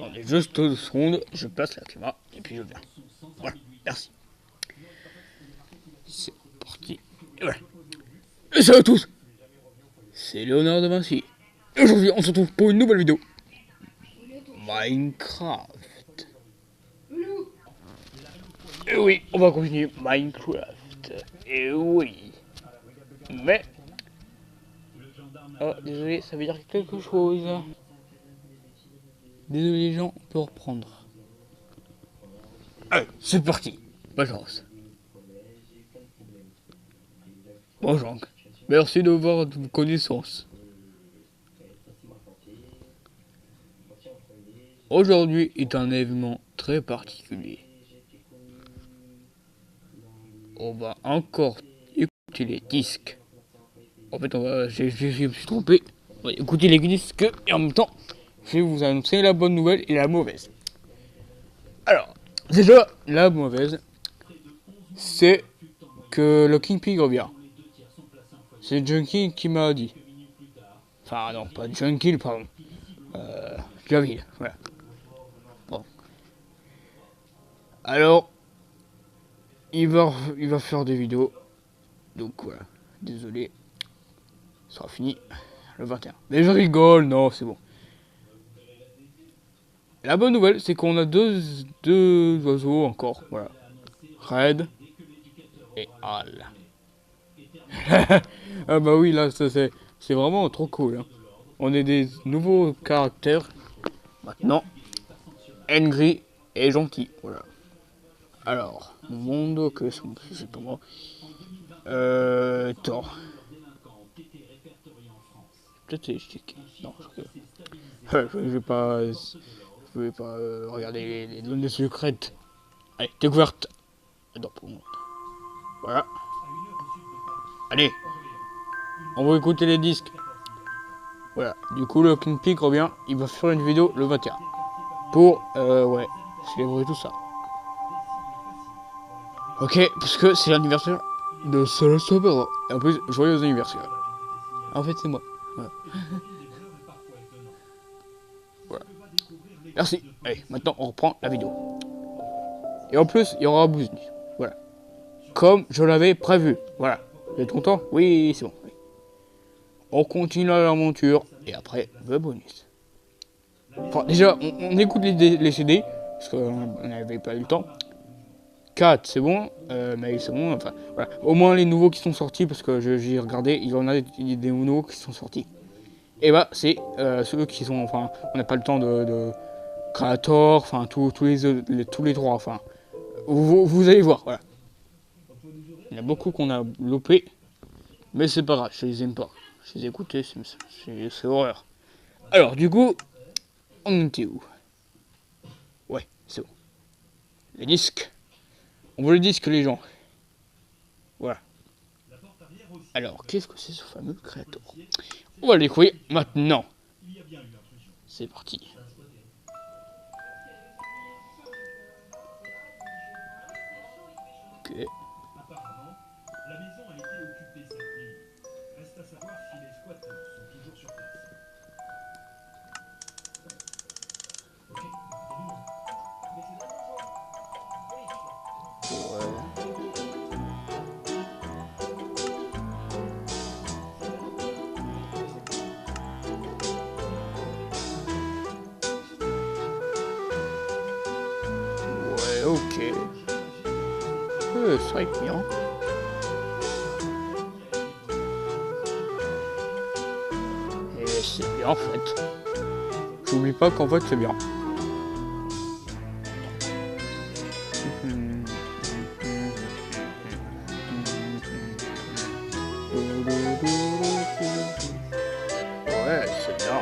Attendez juste 2 secondes, je place la caméra et puis je viens. Voilà, merci. C'est parti. Et voilà. Et salut à tous, c'est Léonard de Vinci. Et aujourd'hui, on se retrouve pour une nouvelle vidéo. Minecraft. Et oui, on va continuer Minecraft. Et oui. Mais... oh, désolé, ça veut dire quelque chose. Désolé les gens, on peut reprendre. Allez, c'est parti. Bonne chance. Bonjour. Merci de votre connaissance. Aujourd'hui est un événement très particulier. On va encore écouter les disques. En fait, je me suis trompé. On va écouter les disques et en même temps, je vais vous annoncer la bonne nouvelle et la mauvaise. Alors, déjà, la mauvaise, c'est que le King Pig revient. C'est Junkie qui m'a dit. Enfin, non, pas Junkie, pardon. Javil, voilà. Bon. Alors, il va faire des vidéos. Donc voilà, désolé. Ça sera fini le 21. Mais je rigole, non, c'est bon. La bonne nouvelle, c'est qu'on a deux oiseaux encore, voilà. Red et Al. Ah bah oui, là, c'est vraiment trop cool. Hein. On est des nouveaux caractères. Maintenant, Angry et gentil, voilà. Alors, mon monde, que c'est pas moi. Thor. Peut-être c'est chic. Non, je vais pas... Je vais pas regarder les données secrètes. Allez, découverte. Non, pour moi. Voilà. Allez. On va écouter les disques. Voilà. Du coup, le King Pig revient. Il va faire une vidéo le 21. Pour, ouais, célébrer tout ça. Ok, parce que c'est l'anniversaire de Saint-Sauveur. Et en plus, joyeux anniversaire. En fait, c'est moi. Voilà. Voilà. Merci. Allez, maintenant, on reprend la vidéo. Et en plus, il y aura Bouzny. Voilà. Comme je l'avais prévu. Voilà. Vous êtes content? Oui, c'est bon. Oui. On continue l'aventure. Et après, le bonus. Enfin, déjà, on écoute les CD. Parce qu'on n'avait pas eu le temps. 4, c'est bon. Mais c'est bon. Enfin, voilà. Au moins les nouveaux qui sont sortis. Parce que j'ai regardé. Il y en a des nouveaux qui sont sortis. Et bah, c'est ceux qui sont. Enfin, on n'a pas le temps de Creator. Enfin, tous les trois. Enfin, vous allez voir. Voilà. Il y en a beaucoup qu'on a loupé, mais c'est pas grave, je les aime pas. Je les ai écoutés, c'est horreur. Alors, du coup, on était où? Ouais, c'est bon. Les disques. On veut les disques, les gens. Voilà. Alors, qu'est-ce que c'est ce fameux créateur? On va le découvrir maintenant. C'est parti. Ok. Apparemment, la maison a été occupée cette nuit. Reste à savoir si les squatteurs sont toujours sur place. Ok, Ouais, ok. Ça va être bien. Et c'est bien en fait. J'oublie pas qu'en fait c'est bien. Ouais, c'est bien.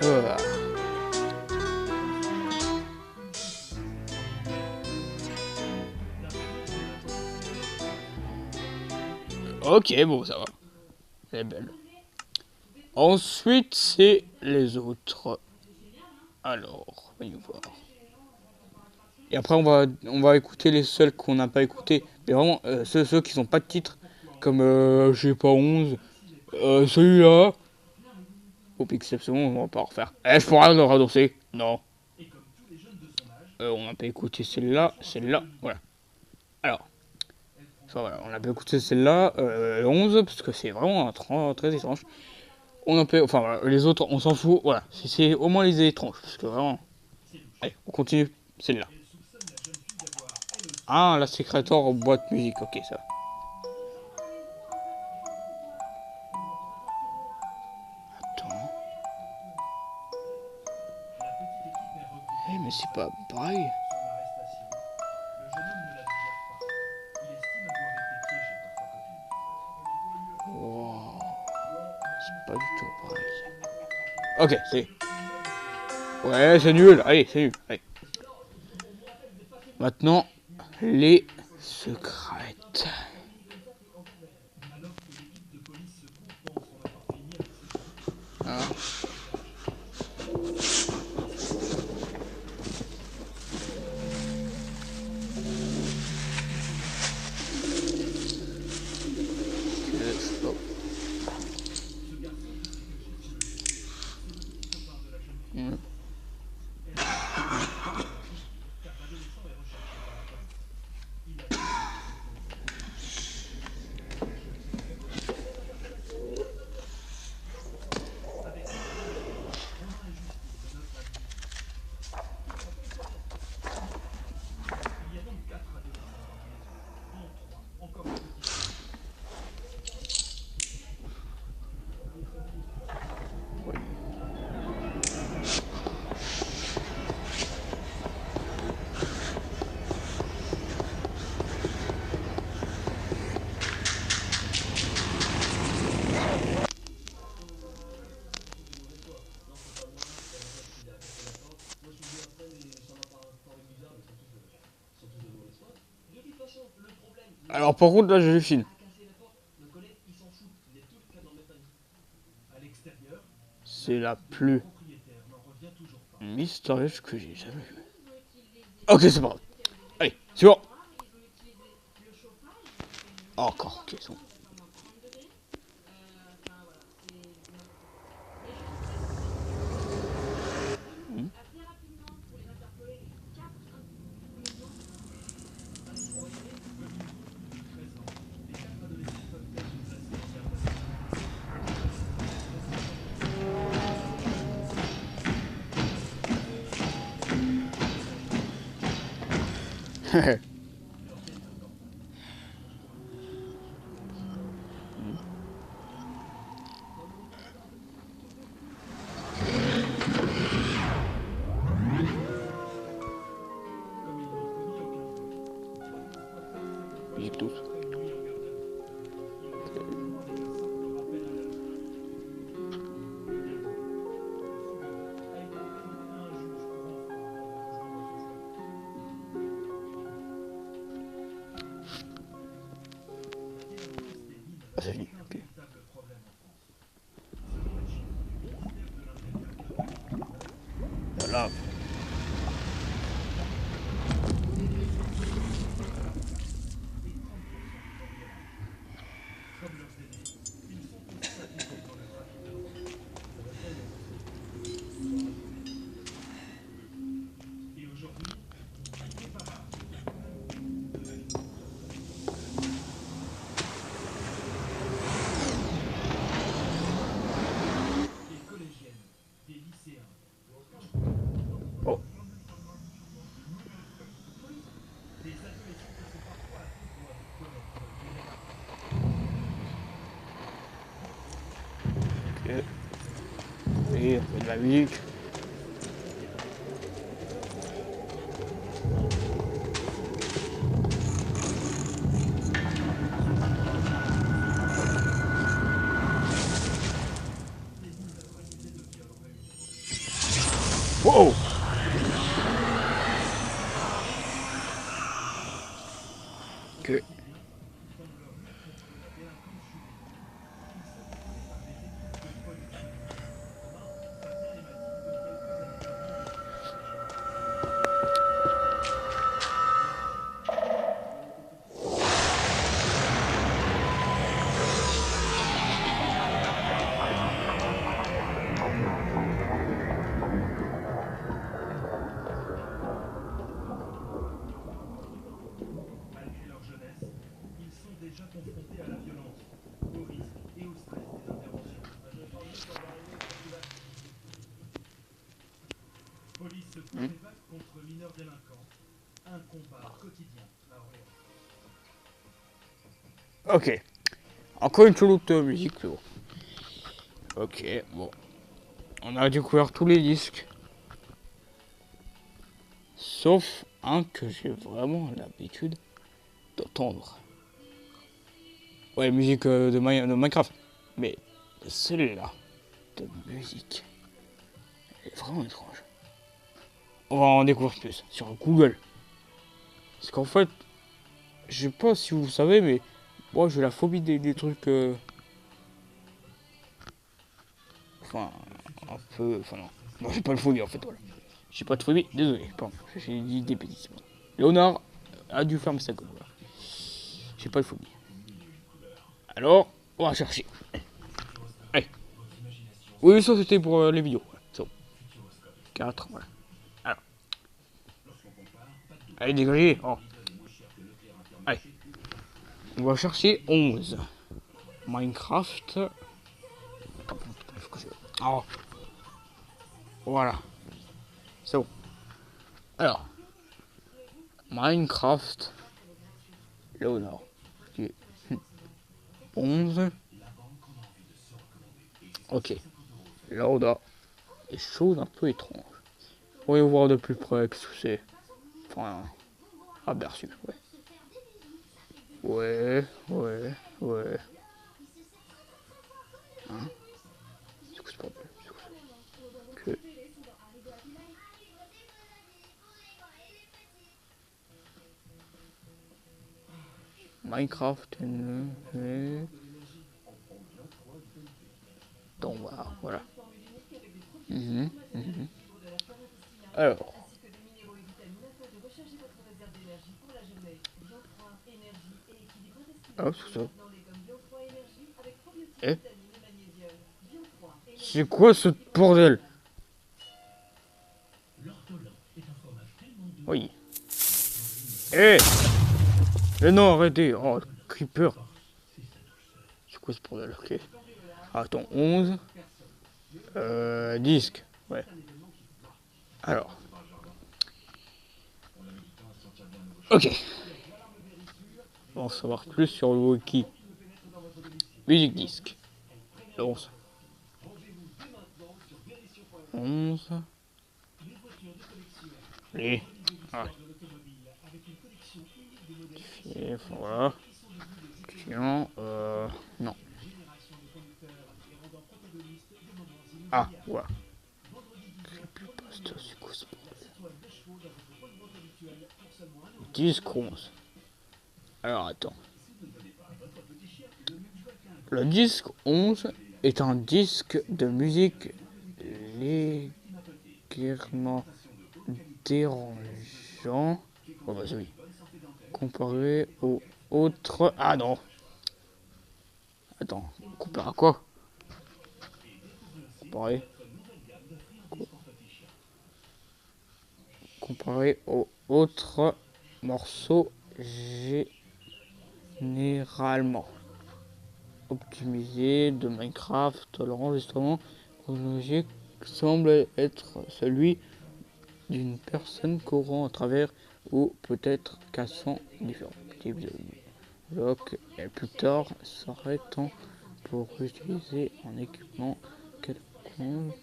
Voilà. Ok, bon, ça va. C'est belle. Ensuite, c'est les autres. Alors, voyons voir. Et après, on va écouter les seuls qu'on n'a pas écoutés. Mais vraiment, ceux qui n'ont pas de titre. Comme, je sais pas, 11. Celui-là. Au Pixel, c'est bon, on va pas refaire. Eh, je pourrais le radosser. Non. On a pas écouté celle-là, voilà. Alors, ça, voilà, on a pas écouté celle-là, 11, parce que c'est vraiment très étrange. On a pas, enfin, voilà, les autres, on s'en fout, voilà. C'est au moins les étranges, parce que vraiment... Allez, on continue celle-là. Ah, la Secretor boîte musique, ok, ça. Attends. Eh, mais c'est pas pareil. Oh, c'est pas du tout pareil. Ok, c'est... Ouais, c'est nul, allez, c'est nul, allez. Maintenant, les secrètes. Ah. Stop. Alors par contre là je filme. C'est la plus mystérieuse que j'ai jamais vue. Ok, c'est pas grave. Allez, c'est bon. Encore, ok, c'est bon. J'ai tout. Ah, c'est fini, ok. Voilà. Oh. Ok. Et on fait de la musique. Wow. Ok. contre mineurs délinquants. Un combat quotidien à Orléans. Ok. Encore une solo de musique, c'est bon. Ok, bon. On a découvert tous les disques. Sauf un que j'ai vraiment l'habitude d'entendre. Ouais, musique de Minecraft. Mais celle-là, de musique, elle est vraiment étrange. On va en découvrir plus sur Google. Parce qu'en fait, je sais pas si vous savez, mais moi j'ai la phobie des trucs. Enfin, un peu. Enfin, non. Non, j'ai pas de phobie en fait, voilà. J'ai pas de phobie, désolé, pardon. J'ai dit des bêtises. Léonard a dû fermer sa gueule, voilà. J'ai pas de phobie. Alors, on va chercher. Allez. Oui, ça c'était pour les vidéos. Voilà. So. 4, voilà. Alors. Allez, dégagez. Oh. Allez. On va chercher 11. Minecraft. Oh. Voilà. C'est bon. Alors. Minecraft. Léonard. 11. Ok. Là, on a des choses un peu étranges. Voyons voir de plus près ce que c'est. Enfin, aperçu, ouais. Ouais. Hein? C'est quoi ce problème? Que... Minecraft, donc voilà. Alors. Ah, c'est ça. Eh? C'est quoi ce bordel? Oui. Eh! Mais non, arrêtez. Oh, creeper. C'est quoi ce bordel? Ok. Attends, 11. Disque. Ouais. Alors. Ok. On va en savoir plus sur le wiki. Musique disque. 11. 11. Et. Ah. Et voilà. Tiens, non. Ah, voilà. Creepypasta, c'est quoi ce bordel? Disque 11. Alors, attends. Le disque 11 est un disque de musique légèrement dérangeant. Oh bah oui. Comparé aux autres. Ah non. Attends. Comparé à quoi? Comparé aux autres morceaux généralement optimisés de Minecraft, l'enregistrement chronologique semble être celui d'une personne courant à travers ou peut-être cassant différents types de blocs et plus tard s'arrêtant pour utiliser un équipement quelconque,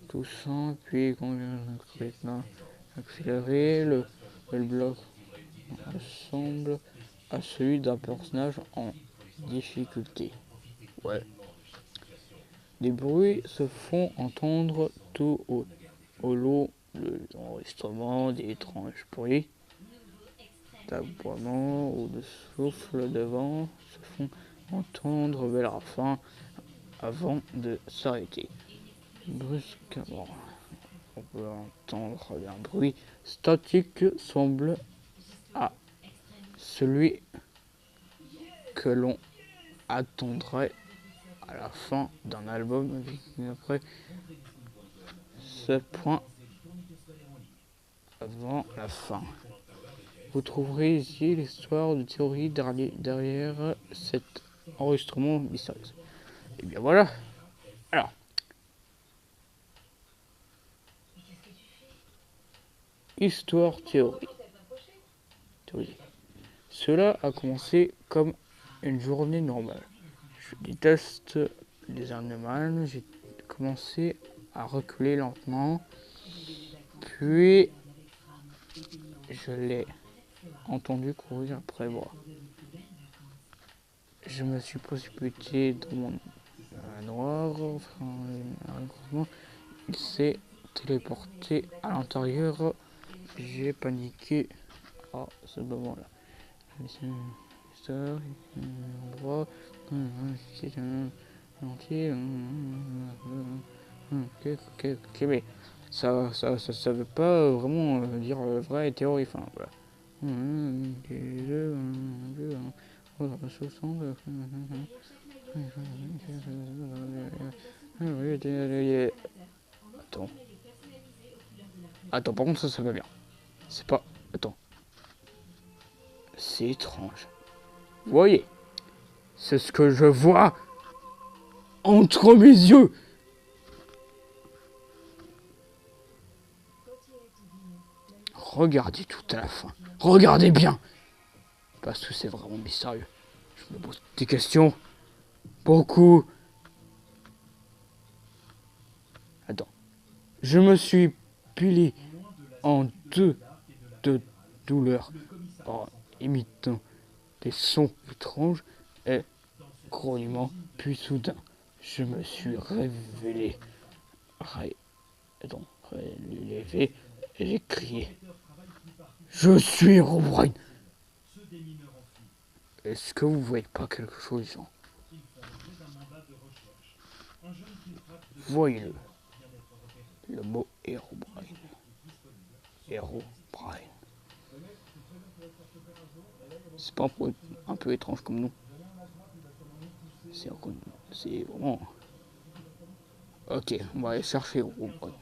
touchant puis complètement accéléré, le bloc ressemble à celui d'un personnage en difficulté. Ouais. Des bruits se font entendre tout au long de l'enregistrement, des étranges bruits d'aboiement ou de souffle de vent se font entendre vers la fin avant de s'arrêter. Brusquement, on peut entendre un bruit statique semble à celui que l'on attendrait à la fin d'un album après ce point avant la fin. Vous trouverez ici l'histoire de théorie derrière cet enregistrement mystérieux. Et bien voilà. Alors. Histoire théorie. Théorie. Cela a commencé comme une journée normale. Je déteste les animaux. J'ai commencé à reculer lentement. Puis, je l'ai entendu courir après moi. Je me suis précipité dans mon noir. Il s'est téléporté à l'intérieur. J'ai paniqué à ce moment-là. Ok, mais ça veut pas vraiment dire vrai et théorie. Enfin, voilà. Attends. Attends, par contre, ça va bien. C'est pas. Attends. C'est étrange. Vous voyez, c'est ce que je vois entre mes yeux. Regardez tout à la fin. Regardez bien. Parce que c'est vraiment mystérieux. Je me pose des questions. Beaucoup. Attends. Je me suis plié en deux de douleur en imitant des sons étranges et grognements. Puis soudain, je me suis révélé. Relevé et j'ai crié. Je suis Herobrine. Est-ce que vous voyez pas quelque chose, gens? Voyez-le. Le mot Herobrine. Herobrine. C'est pas un peu étrange comme nous. C'est vraiment... Ok, on va aller chercher Herobrine.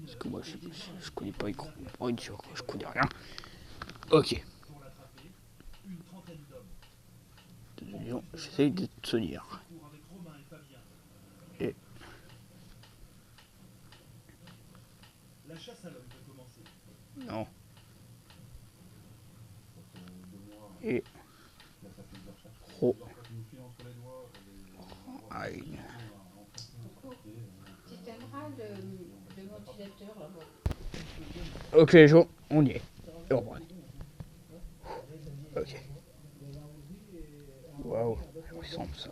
Parce que moi, je connais pas Herobrine, je connais rien. Ok. J'essaye de tenir. Et... Non. Et... Oh. Aïe. Ok, on y est. Ok. Waouh, ça ressemble ça.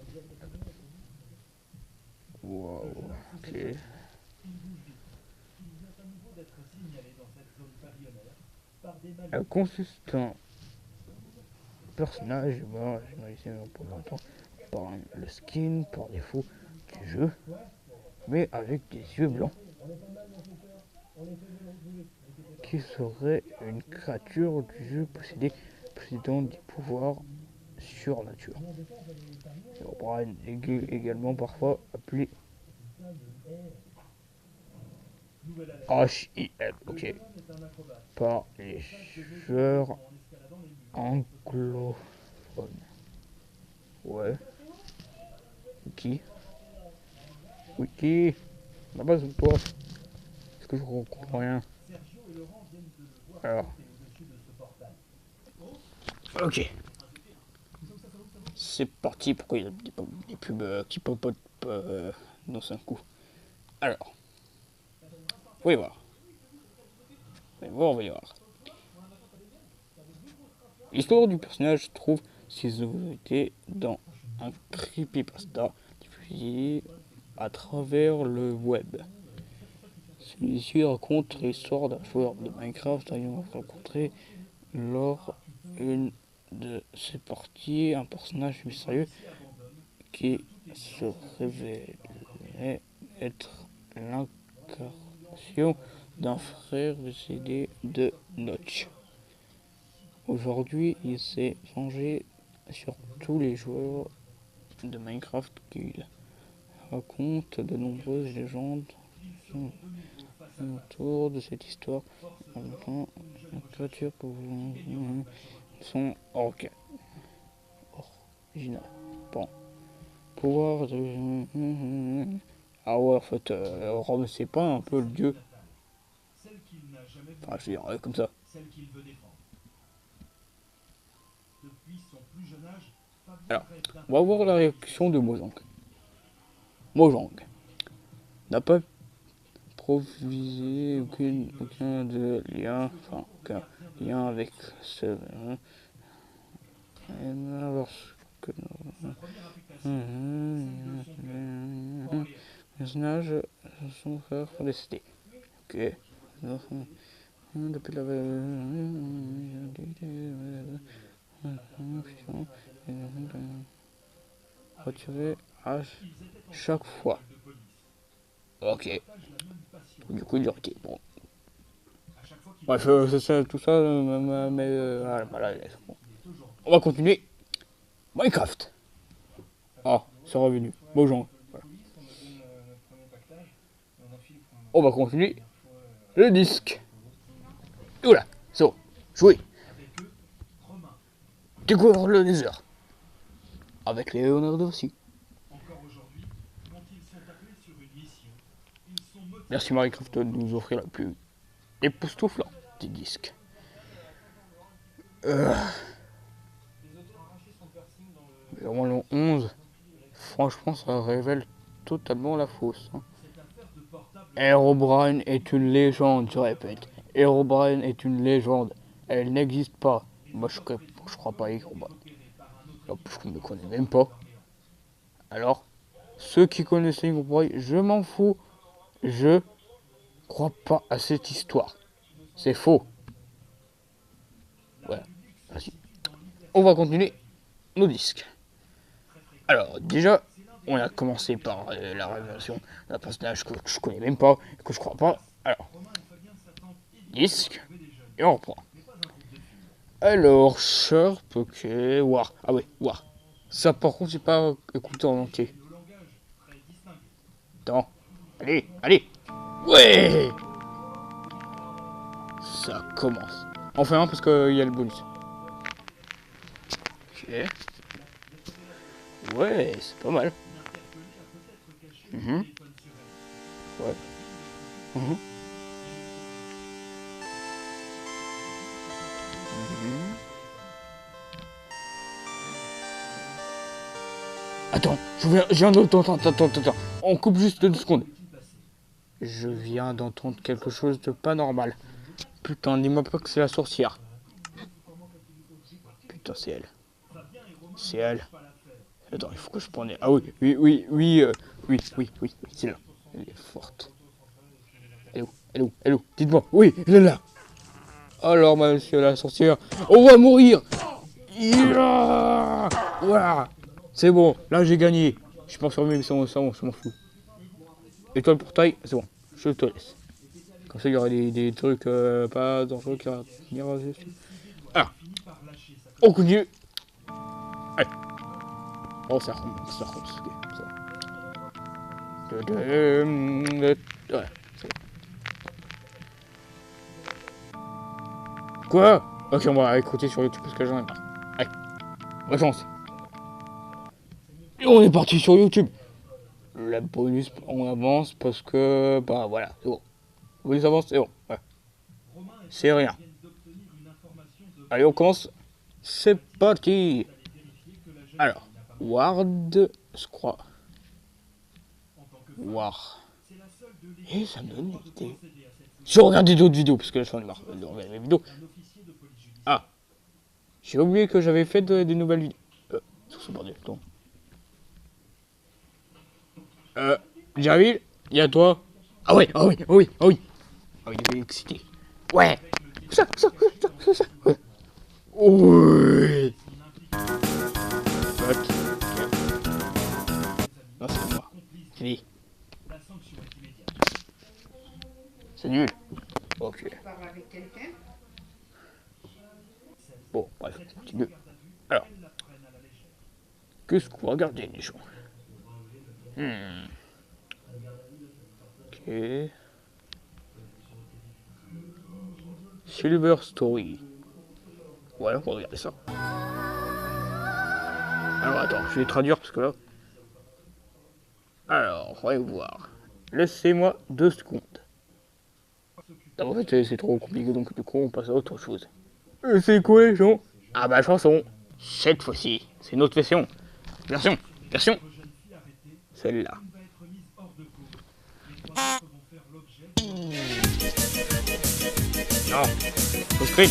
Waouh, ok. Elle consiste en personnage, bon, j'imagine pour longtemps, par le skin, par défaut du jeu, mais avec des yeux blancs, qui serait une créature du jeu possédant des pouvoirs surnaturels. Herobrine également parfois appelé HIM, ok, par les joueurs anglophones. Ouais. Wiki. La base de toi. Est-ce que je comprends rien? Alors. Ok. C'est parti. Pourquoi il y a des pubs qui pop-up dans un coup? Alors. Voyez voir. On va y voir. L'histoire du personnage trouve ses originalités dans un creepypasta diffusé à travers le web. Celui-ci raconte l'histoire d'un joueur de Minecraft ayant rencontré lors d'une de ses parties un personnage mystérieux qui se révélait être l'incarnation d'un frère décédé de Notch. Aujourd'hui, il s'est vengé sur tous les joueurs de Minecraft qu'il raconte de nombreuses légendes autour de cette histoire. Enfin, la créature que vous sont originales. Bon. Pouvoir de... Ah ouais, en fait, Rome, c'est pas un peu le dieu. Celle qu'il n'a jamais Enfin, je veux dire, comme ça. celle qu'il veut défendre. Depuis son plus jeune âge, Fabien Alors, rêve d'un on va voir la réaction de Mojang. Mojang n'a pas provisé aucun de lien, enfin, aucun lien avec ce... lorsque... Personnage, son frère décédé. Ok. Depuis la retiré à chaque fois. Ok. Du coup, il est ok. Bon. Bref, tout ça, mais voilà, bon. On va continuer. Minecraft. Ah, c'est revenu. Mojang. Voilà. On va continuer. Le disque. Oula, c'est bon. Jouer. Découvre le Nether. Avec Léonard aussi. encore aujourd'hui, quand ils sont appelés sur une mission, ils sont motivés. Merci Minecraft de nous offrir la plus époustouflante des disques. Vraiment le 11, franchement ça révèle totalement la fausse. Hein. Herobrine est une légende, je répète. Herobrine est une légende. Elle n'existe pas. Moi je crois pas à Herobrine. En plus je ne me connais même pas. Alors, ceux qui connaissent Herobrine, je m'en fous. Je crois pas à cette histoire. C'est faux. Voilà. Vas-y. On va continuer nos disques. Alors, déjà, on a commencé par la révélation d'un personnage que je connais même pas, que je crois pas. Alors, disque, et on reprend. Alors, Sharp, ok, War. Ah ouais, War. Ça, par contre, j'ai pas écouté en entier. Attends. Allez, allez. Ouais. Ça commence. Enfin, parce qu'il y a le bonus. Ok. Ouais, c'est pas mal. Ouais. Attends, je viens d'entendre. Attends. On coupe juste 2 secondes. Je viens d'entendre quelque chose de pas normal. Putain, dis-moi pas que c'est la sorcière. Putain, c'est elle. C'est elle. Attends, il faut que je prenne. Ah oui, c'est là. Elle est forte. Elle est où dites-moi. Oui, elle est là. Alors, monsieur la sorcière, on va mourir. Yeah. Voilà. C'est bon, là j'ai gagné. Je suis pas sur mais c'est bon, je m'en fous. Et toi le portail, c'est bon, je te laisse. Comme ça il y aura des trucs pas dangereux qui vont venir dessus. Alors, on continue. Allez. Oh ça remonte, ok, ça va. Ouais, c'est bon. Quoi? Ok, on va écouter sur YouTube parce que j'en ai marre. Allez, on va commencer. Et on est parti sur YouTube. La bonus, on avance parce que, bah voilà, c'est bon. Bonus avance, c'est bon. Ouais. C'est rien. Allez, on commence. C'est parti. Alors, Ward, je crois. War. Et ça me donne une idée. Je regarde d'autres vidéos parce que là, j'en ai marre de regarder mes vidéos. Ah, j'ai oublié que j'avais fait des nouvelles vidéos. Sur ce bordel, attends. Jarville, il y a toi. Ah oui. Ah oui, il est excité. Ouais. Ça. Ouais. Oui. Non, c'est moi. Fini. C'est nul. Ok. Bon, bref, on continue. Alors. Qu'est-ce qu'on va regarder, les gens? Ok. Silver Story. Ouais, on va regarder ça. Alors attends, je vais traduire parce que là. Alors, voyons voir. Laissez-moi 2 secondes. En fait, c'est trop compliqué, donc du coup, on passe à autre chose. C'est quoi les gens? Ah bah chanson. Cette fois-ci, c'est notre version. Version. Celle-là. va être mise hors de cause. Les trois autres vont faire l'objet de... Non. Au screen.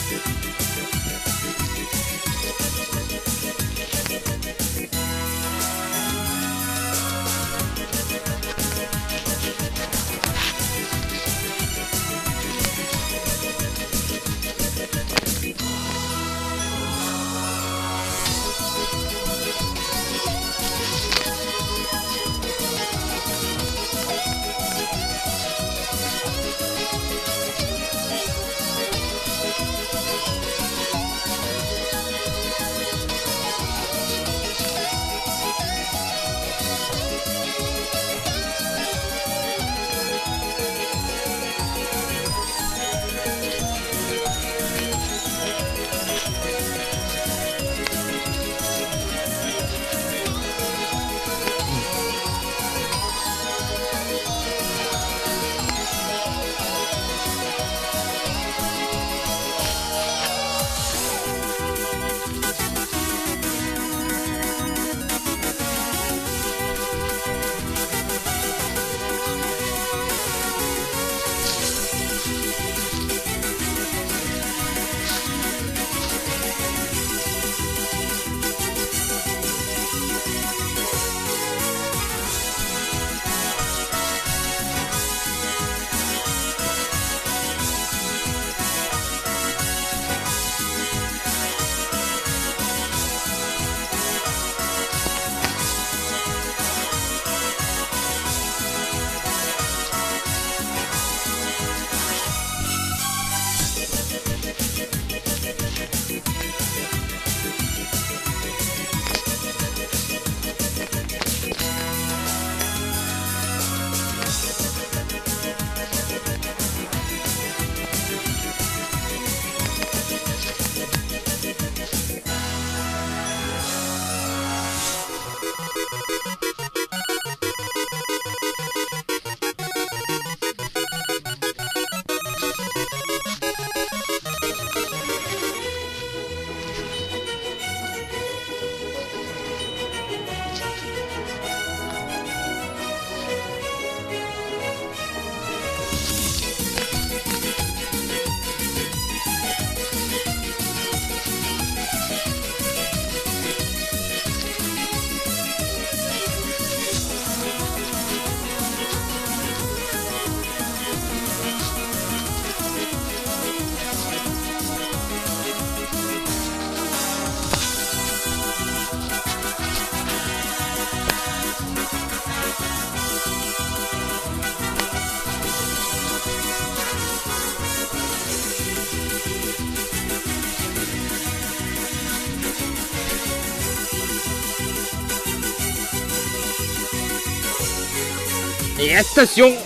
Et attention.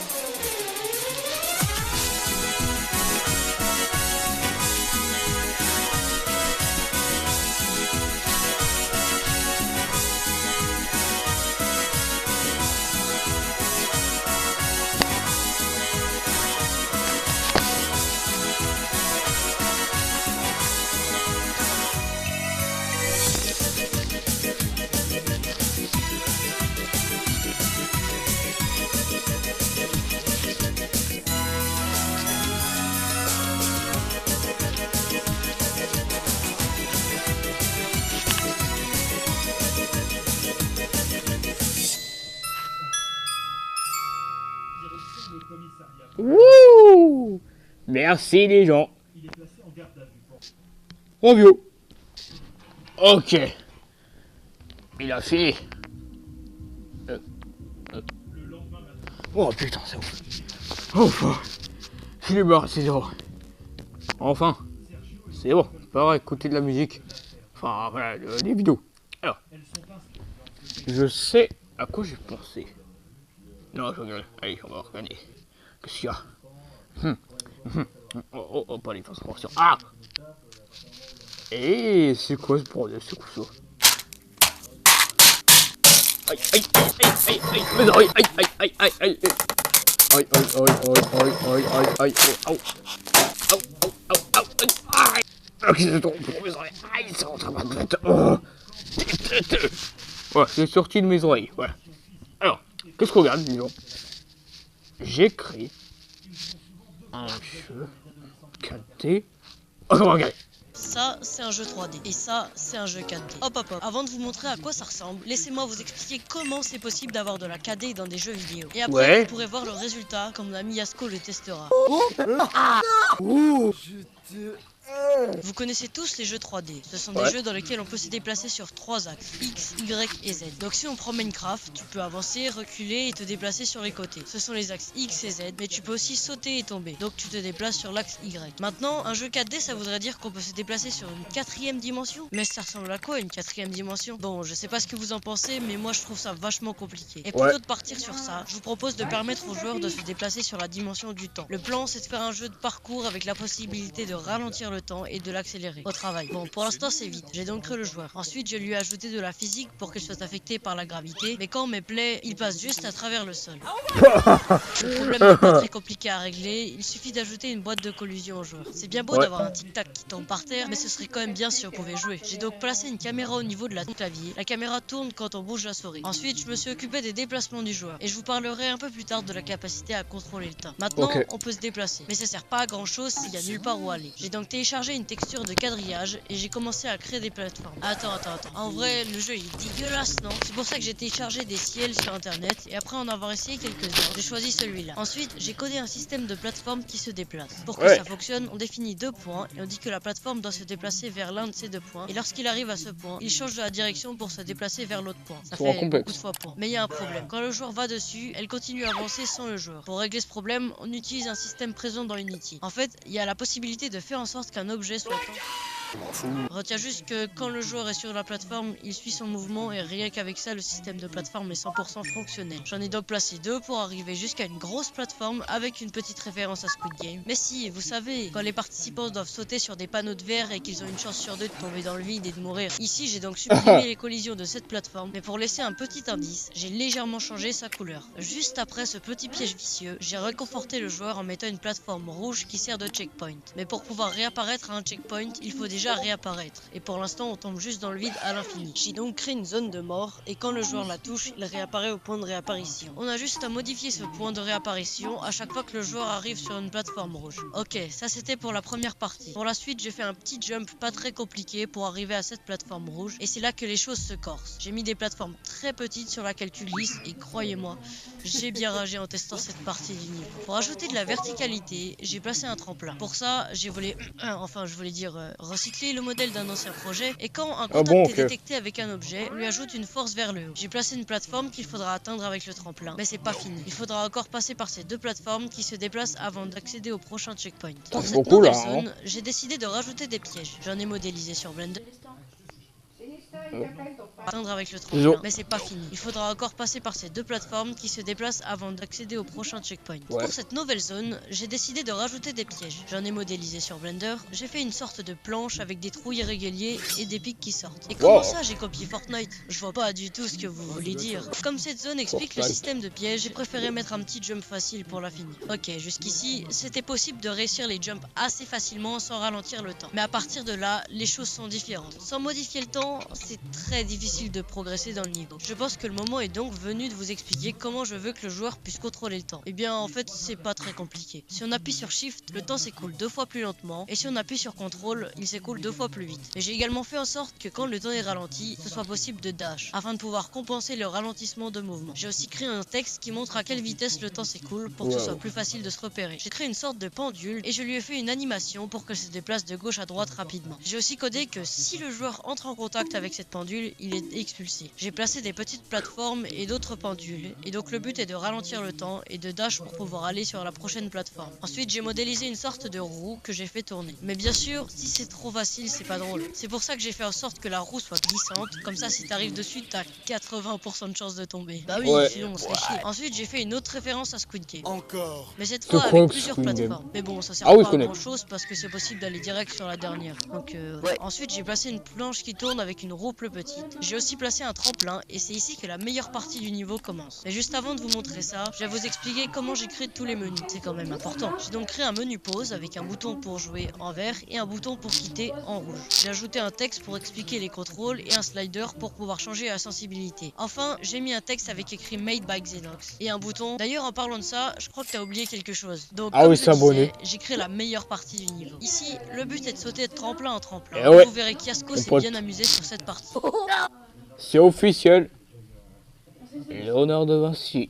Direction le commissariat. Wouh! Merci les gens. Il est placé en garde à vue. Review. Ok. Il a fait. Le lendemain matin, Oh putain, c'est ouf. Enfin. Je suis mort, c'est bon. Enfin. C'est bon. Pas vrai, écouter de la musique. Enfin, voilà, des vidéos. Alors. elles sont inscrites Je sais à quoi j'ai pensé. Non, je regarde. Allez, on va regarder. Qu'est-ce qu'il y a? Oh, pas les transformations. Ah! Et c'est quoi ce bordel? C'est quoi ça? Aïe, aïe, aïe, aïe, aïe, mais non, aïe, aïe, aïe, aïe, aïe, aïe, aïe, aïe, aïe, aïe, aïe, aïe, aïe, aïe, aïe, aïe, voilà qui se trompe pour mes oreilles. Aïe, ça rentre à ma tête. Oh. Voilà, c'est sorti de mes oreilles. Voilà. Alors, qu'est-ce qu'on regarde, disons? J'ai créé un jeu 4D. Oh, regardez. Ça, c'est un jeu 3D. Et ça, c'est un jeu 4D. Hop, hop, hop. Avant de vous montrer à quoi ça ressemble, laissez-moi vous expliquer comment c'est possible d'avoir de la 4D dans des jeux vidéo. Et après, Ouais. vous pourrez voir le résultat quand mon ami Yasko le testera. Vous connaissez tous les jeux 3D. Ce sont des jeux dans lesquels on peut se déplacer sur 3 axes, X, Y et Z. Donc si on prend Minecraft, tu peux avancer, reculer et te déplacer sur les côtés. Ce sont les axes X et Z, mais tu peux aussi sauter et tomber. Donc tu te déplaces sur l'axe Y. Maintenant, un jeu 4D, ça voudrait dire qu'on peut se déplacer sur une 4ème dimension. Mais ça ressemble à quoi une 4ème dimension? Bon, je sais pas ce que vous en pensez, mais moi je trouve ça vachement compliqué. Et plutôt de partir sur ça, je vous propose de permettre aux joueurs de se déplacer sur la dimension du temps. Le plan, c'est de faire un jeu de parcours avec la possibilité de ralentir le temps et de l'accélérer au travail. Bon, pour l'instant c'est vite, j'ai donc créé le joueur. Ensuite je lui ai ajouté de la physique pour qu'elle soit affectée par la gravité, mais quand on met play, il passe juste à travers le sol. Le problème n'est pas très compliqué à régler, il suffit d'ajouter une boîte de collusion au joueur. C'est bien beau d'avoir un tic-tac qui tombe par terre, mais ce serait quand même bien si on pouvait jouer. J'ai donc placé une caméra au niveau de la clavier, la caméra tourne quand on bouge la souris. Ensuite je me suis occupé des déplacements du joueur, et je vous parlerai un peu plus tard de la capacité à contrôler le temps. Maintenant on peut se déplacer, mais ça sert pas à grand chose s'il y a nulle part où aller. J'ai donc téléchargé une texture de quadrillage et j'ai commencé à créer des plateformes. Attends. En vrai, le jeu il est dégueulasse, non? C'est pour ça que j'ai téléchargé des ciels sur internet et après en avoir essayé quelques-uns, j'ai choisi celui-là. Ensuite, j'ai codé un système de plateforme qui se déplace. Pour que ça fonctionne, on définit 2 points et on dit que la plateforme doit se déplacer vers l'un de ces 2 points. Et lorsqu'il arrive à ce point, il change de la direction pour se déplacer vers l'autre point. Ça fait beaucoup de fois point. Mais il y a un problème. Quand le joueur va dessus, elle continue à avancer sans le joueur. Pour régler ce problème, on utilise un système présent dans Unity. En fait, il y a la possibilité de faire en sorte qu'un objet soit Retiens juste que quand le joueur est sur la plateforme, il suit son mouvement et rien qu'avec ça, le système de plateforme est 100% fonctionnel. J'en ai donc placé 2 pour arriver jusqu'à une grosse plateforme avec une petite référence à Squid Game. Mais si, vous savez, quand les participants doivent sauter sur des panneaux de verre et qu'ils ont une chance sur 2 de tomber dans le vide et de mourir. Ici, j'ai donc supprimé les collisions de cette plateforme, mais pour laisser un petit indice, j'ai légèrement changé sa couleur. Juste après ce petit piège vicieux, j'ai réconforté le joueur en mettant une plateforme rouge qui sert de checkpoint. Mais pour pouvoir réapparaître à un checkpoint, il faut déjà réapparaître. Et pour l'instant, on tombe juste dans le vide à l'infini. J'ai donc créé une zone de mort et quand le joueur la touche, il réapparaît au point de réapparition. On a juste à modifier ce point de réapparition à chaque fois que le joueur arrive sur une plateforme rouge. Ok, ça c'était pour la première partie. Pour la suite, j'ai fait un petit jump pas très compliqué pour arriver à cette plateforme rouge et c'est là que les choses se corsent. J'ai mis des plateformes très petites sur laquelle tu glisses et croyez-moi, j'ai bien ragé en testant cette partie du niveau. Pour ajouter de la verticalité, j'ai placé un tremplin. Pour ça, j'ai volé, recycler le modèle d'un ancien projet et quand un contact est détecté avec un objet, on lui ajoute une force vers le haut. J'ai placé une plateforme qu'il faudra atteindre avec le tremplin, mais c'est pas fini. Il faudra encore passer par ces 2 plateformes qui se déplacent avant d'accéder au prochain checkpoint. Pour cette nouvelle zone, j'ai décidé de rajouter des pièges. J'en ai modélisé sur Blender. Atteindre avec le tremplin, mais c'est pas fini. Il faudra encore passer par ces 2 plateformes qui se déplacent avant d'accéder au prochain checkpoint. Pour cette nouvelle zone, j'ai décidé de rajouter des pièges. J'en ai modélisé sur Blender. J'ai fait une sorte de planche avec des trous irréguliers et des pics qui sortent. Et comment ça j'ai copié Fortnite? Je vois pas du tout ce que vous voulez dire. Comme cette zone explique le système de pièges, j'ai préféré mettre un petit jump facile pour la finir. Ok, jusqu'ici, c'était possible de réussir les jumps assez facilement sans ralentir le temps. Mais à partir de là, les choses sont différentes. Sans modifier le temps, c'est très difficile de progresser dans le niveau. Je pense que le moment est donc venu de vous expliquer comment je veux que le joueur puisse contrôler le temps. Et bien en fait c'est pas très compliqué. Si on appuie sur Shift, le temps s'écoule 2 fois plus lentement et si on appuie sur Control, il s'écoule 2 fois plus vite. Mais j'ai également fait en sorte que quand le temps est ralenti, ce soit possible de dash afin de pouvoir compenser le ralentissement de mouvement. J'ai aussi créé un texte qui montre à quelle vitesse le temps s'écoule pour que ce soit plus facile de se repérer. J'ai créé une sorte de pendule et je lui ai fait une animation pour qu'elle se déplace de gauche à droite rapidement. J'ai aussi codé que si le joueur entre en contact avec cette pendule, il est expulsé. J'ai placé des petites plateformes et d'autres pendules et donc le but est de ralentir le temps et de dash pour pouvoir aller sur la prochaine plateforme. Ensuite j'ai modélisé une sorte de roue que j'ai fait tourner. Mais bien sûr si c'est trop facile c'est pas drôle. C'est pour ça que j'ai fait en sorte que la roue soit glissante, comme ça si t'arrives dessus t'as 80% de chance de tomber. Bah oui sinon on serait chier. Ensuite j'ai fait une autre référence à Squid Game. Encore. Mais cette fois avec plusieurs plateformes. Mais bon ça sert pas à grand chose parce que c'est possible d'aller direct sur la dernière. Donc ensuite j'ai placé une planche qui tourne avec une roue plus petite. J'ai aussi placé un tremplin et c'est ici que la meilleure partie du niveau commence. Mais juste avant de vous montrer ça, je vais vous expliquer comment j'ai créé tous les menus. C'est quand même important. J'ai donc créé un menu pause avec un bouton pour jouer en vert et un bouton pour quitter en rouge. J'ai ajouté un texte pour expliquer les contrôles et un slider pour pouvoir changer la sensibilité. Enfin, j'ai mis un texte avec écrit Made by Xenox et un bouton. D'ailleurs, en parlant de ça, je crois que t'as oublié quelque chose. Donc, Ah comme oui, je s'abonner. disais, j'ai créé la meilleure partie du niveau. Ici, le but est de sauter de tremplin en tremplin. Eh ouais. Vous verrez qu'Yasco Mon s'est pote. bien amusé sur cette partie. C'est officiel. Léonard de Vinci.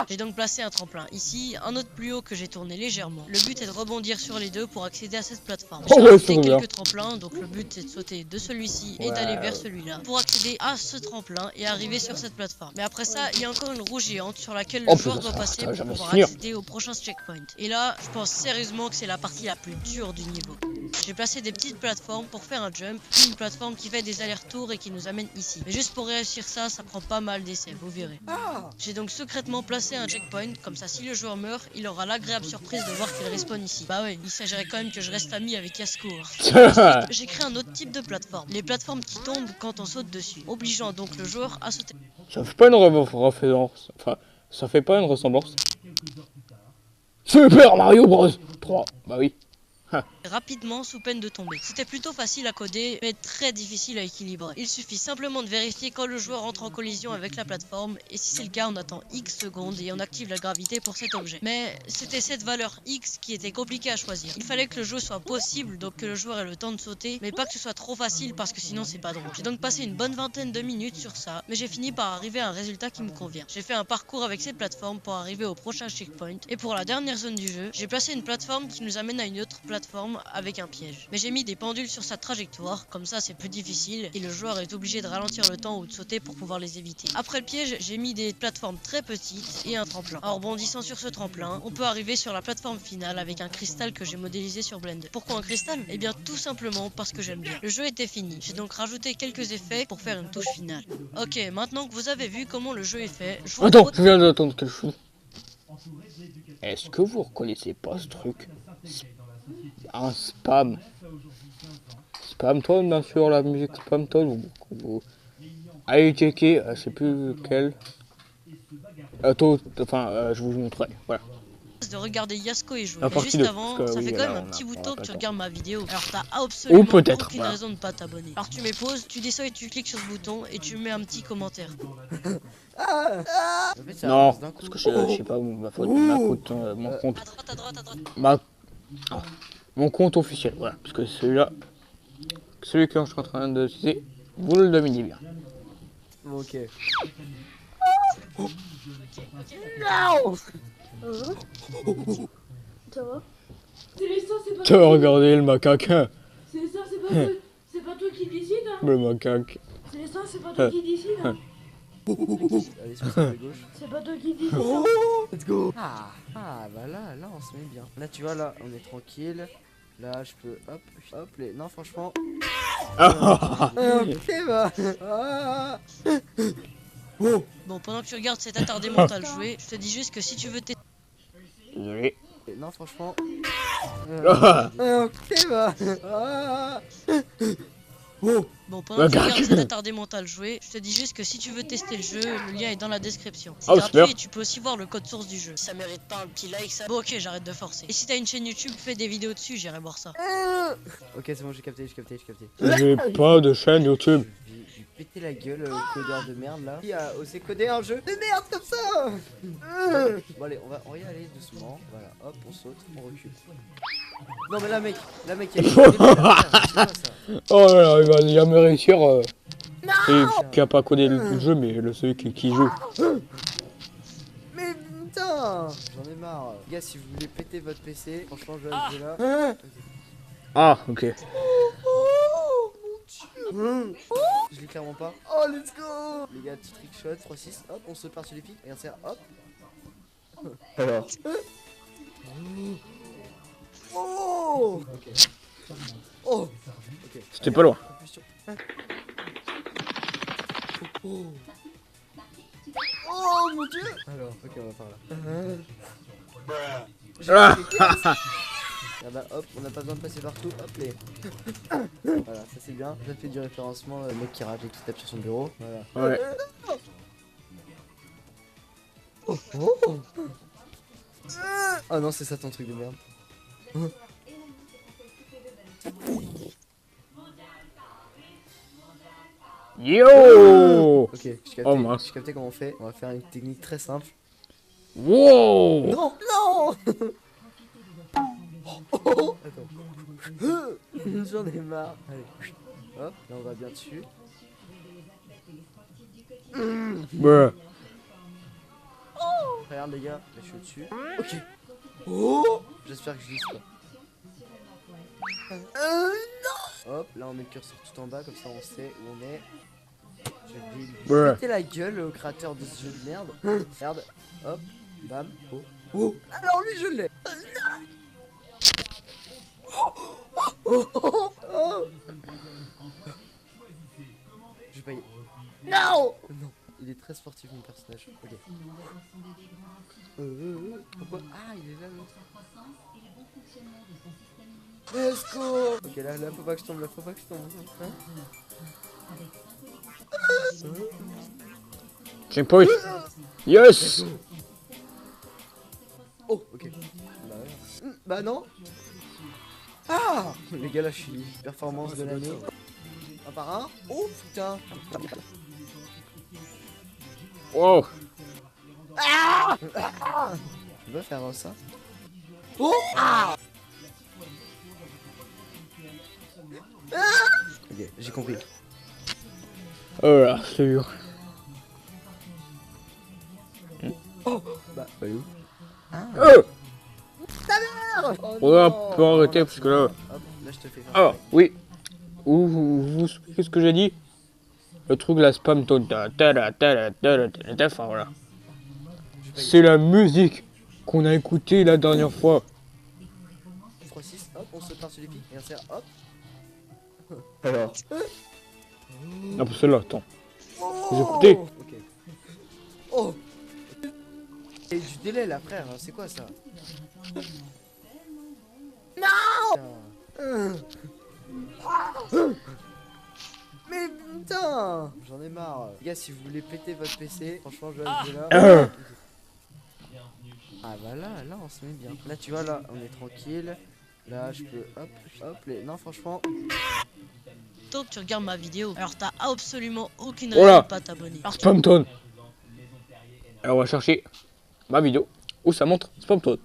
J'ai donc placé un tremplin ici, un autre plus haut que j'ai tourné légèrement. Le but est de rebondir sur les deux pour accéder à cette plateforme. Oh J'ai ouais, rajouté c'est bien. quelques tremplins, donc le but c'est de sauter de celui-ci et d'aller vers celui-là pour accéder à ce tremplin et arriver sur cette plateforme. Mais après ça, il y a encore une roue géante sur laquelle le Oh, joueur putain, doit ça passer va pour jamais pouvoir finir. accéder au prochain checkpoint. Et là, je pense sérieusement que c'est la partie la plus dure du niveau. J'ai placé des petites plateformes pour faire un jump, puis une plateforme qui fait des allers-retours et qui nous amène ici. Mais juste pour réussir ça, ça prend pas mal d'essais, vous verrez. J'ai donc secrètement placé un checkpoint, comme ça si le joueur meurt, il aura l'agréable surprise de voir qu'il respawn ici. Bah ouais, il s'agirait quand même que je reste ami avec Yasco. Ensuite, j'ai créé un autre type de plateforme, les plateformes qui tombent quand on saute dessus, obligeant donc le joueur à sauter. Ça fait pas une référence. Enfin, ça fait pas une ressemblance. Super Mario Bros 3. Bah oui. Rapidement sous peine de tomber. C'était plutôt facile à coder, mais très difficile à équilibrer. Il suffit simplement de vérifier quand le joueur entre en collision avec la plateforme, et si c'est le cas, on attend X secondes et on active la gravité pour cet objet. Mais c'était cette valeur X qui était compliquée à choisir. Il fallait que le jeu soit possible, donc que le joueur ait le temps de sauter, mais pas que ce soit trop facile parce que sinon c'est pas drôle. J'ai donc passé une bonne vingtaine de minutes sur ça, mais j'ai fini par arriver à un résultat qui me convient. J'ai fait un parcours avec ces plateformes pour arriver au prochain checkpoint, et pour la dernière zone du jeu, j'ai placé une plateforme qui nous amène à une autre plateforme avec un piège. Mais j'ai mis des pendules sur sa trajectoire, comme ça c'est plus difficile et le joueur est obligé de ralentir le temps ou de sauter pour pouvoir les éviter. Après le piège, j'ai mis des plateformes très petites et un tremplin. En rebondissant sur ce tremplin, on peut arriver sur la plateforme finale avec un cristal que j'ai modélisé sur Blender. Pourquoi un cristal? Eh bien tout simplement parce que j'aime bien. Le jeu était fini, j'ai donc rajouté quelques effets pour faire une touche finale. Ok, maintenant que vous avez vu comment le jeu est fait, je vous Attends, propose... je viens d'entendre quelque chose. Est-ce que vous reconnaissez pas ce truc? Un spam. Spamton, bien sûr, la musique Spamton. Allez checker, je sais plus lequel. Je vous montrerai. Voilà. de regarder Yasco et jouer. La Mais partie juste deux, avant, parce que ça oui, fait quand là, même un on a- petit on bout de a temps pas que tu le temps. regardes ma vidéo. Alors t'as absolument peut-être, aucune voilà. raison de pas t'abonner. Alors tu mets pause, tu descends et tu cliques sur ce bouton et tu mets un petit commentaire. En fait, ça Non, avance d'un coup. parce que je sais pas où ma faute, mon compte, À droite, à droite, à droite. mon compte officiel, voilà, parce que celui-là, celui que je suis en train de utiliser, vous le dominez bien. Bon, ok. Ça va Célestin, c'est pas Tu vas toi qui- regarder le macaque, hein, Célestin, c'est pas toi qui décide, hein le macaque. Célestin, c'est pas toi qui décide, hein Allez, sur la gauche. C'est pas toi qui décide, hein Let's go. Ah, bah là, on se met bien. Là, tu vois, là, on est tranquille. Là, je peux, hop, les... Non, franchement. Ok, bah. Ah. Bon, pendant que tu regardes cet attardé mental jouer, je te dis juste que si tu veux tester... Désolé. Non, franchement. Ah, Ok, bah. Ah. Bon, pendant que tu Macaque. regardes cet attardé mental jouer, je te dis juste que si tu veux tester le jeu, le lien est dans la description. C'est Oh, gratuit super. et tu peux aussi voir le code source du jeu. Ça mérite pas un petit like, ça. Bon, ok, j'arrête de forcer. Et si t'as une chaîne YouTube, fais des vidéos dessus, j'irai voir ça. Ok, c'est bon, j'ai capté. j'ai pas de chaîne YouTube. J'ai pété la gueule au codeur de merde là. Qui a osé coder un jeu de merde comme ça? Bon, allez, on va y aller doucement. Voilà, hop, on saute, on recule. Non, mais là, mec, il y a c'est quoi ça? Oh là là, il va jamais réussir. Et qui a pas codé le jeu, mais celui qui joue. Mais putain, j'en ai marre. Les gars, si vous voulez péter votre PC, franchement, je vais ce jeu là. Ah, ok. Je l'ai clairement pas. Oh, let's go. Les gars, petit trick shot, 3-6, hop, on saute par-dessus les pics. Regarde ça, hop. Alors. Oh. Ok. Oh. Ok. C'était pas loin. Impulsion. Oh mon dieu. Alors, ok, on va par là. Ah bah hop, on n'a pas besoin de passer partout, hop les. Voilà, ça c'est bien. Ça fait du référencement, le mec qui rage et qui tape sur son bureau. Voilà. Ouais. Oh non, c'est ça ton truc de merde. Yo! Ok, j'ai capté, Oh, mince. j'ai capté comment on fait. On va faire une technique très simple. Wow! Non, non. Attends. J'en ai marre. Allez. Hop, là on va bien dessus. Ouais. Regarde les gars, là je suis au-dessus. Ok. Oh, j'espère que je glisse pas. Non. Hop, là on met le curseur tout en bas, comme ça on sait où on est. Je vais lui Ouais. péter la gueule au créateur de ce jeu de merde. Regarde, hop, bam, oh. Oh, alors lui je l'ai. Oh. Je vais pas y... Non. Non, il est très sportif mon personnage. Ok. Pourquoi? Ah, il est là l'autre. Let's go. Ok, là, faut pas que je tombe, là, faut pas que je tombe. Hein. Checkpoint. Yes! Oh, ok. Bah, ouais. Bah non. Ah, les gars, là, je suis performance de l'année. Un par un. Oh, putain. Wow! Tu vas faire ça. Oh. Ah. Ok, j'ai compris. Oh là, c'est dur. Bah, où? Oh! Oh, On non. peut arrêter parce que là. Hop, là, je te fais faire. Ah, oui. Qu'est-ce que j'ai dit? Le truc, la spam tone. Enfin voilà. C'est la musique qu'on a écoutée la dernière fois. 3-6, hop, on se part sur les pics et on serre, hop. Alors. Ah, pour celle-là, attends. Vous écoutez? Ok. Oh. Et du délai là, frère, c'est quoi ça? Non. Mais putain, j'en ai marre. Les gars, si vous voulez péter votre PC, franchement, je vais là. Ah bah là on se met bien. Là tu vois, là on est tranquille. Là je peux hop les... Non franchement. Tant que tu regardes ma vidéo, alors t'as absolument aucune Oh là. raison de pas t'abonner. Alors tu- Spamton. Alors on va chercher ma vidéo où ça montre Spamton.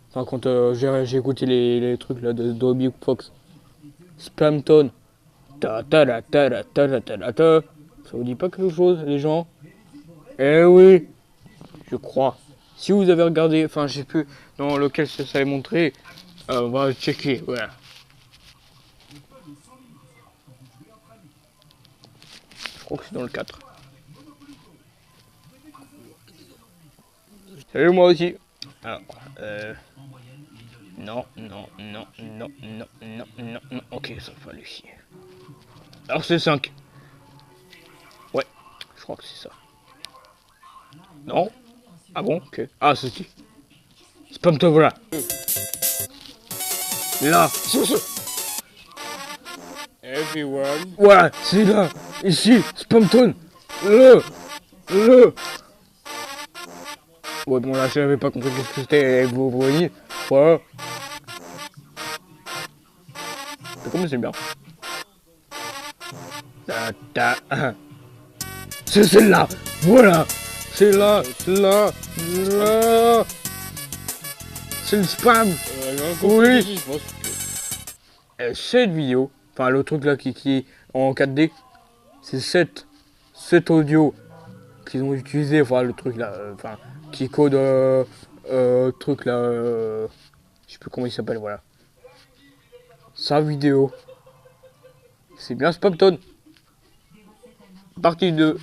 Enfin quand j'ai écouté les trucs là de Dobby Fox. Spamton. Ta ta la ta la ta la ta la ta. Ça vous dit pas quelque chose les gens? Eh oui, je crois. Si vous avez regardé, enfin je sais plus dans lequel ça s'est montré, on va checker, voilà. Je crois que c'est dans le 4. Salut moi aussi. Alors, non, ok, ça va aller ici. Alors c'est 5. Ouais, je crois que c'est ça. Non? Ah bon? Ok. Ah, ceci. Spam-toi, voilà. Là. Everyone. Voilà, c'est là. Ici, Spamton. Le. Ouais, bon, là, je n'avais pas compris ce que c'était. Vous voyez. Voilà. Comme c'est bien. C'est celle-là. Voilà. C'est là. C'est le spam. Oui. Cette vidéo, enfin le truc là qui est en 4D, c'est cet audio qu'ils ont utilisé, enfin le truc là, enfin qui code truc là, je sais plus comment il s'appelle, voilà. Sa vidéo, c'est bien Spamton. Partie 2.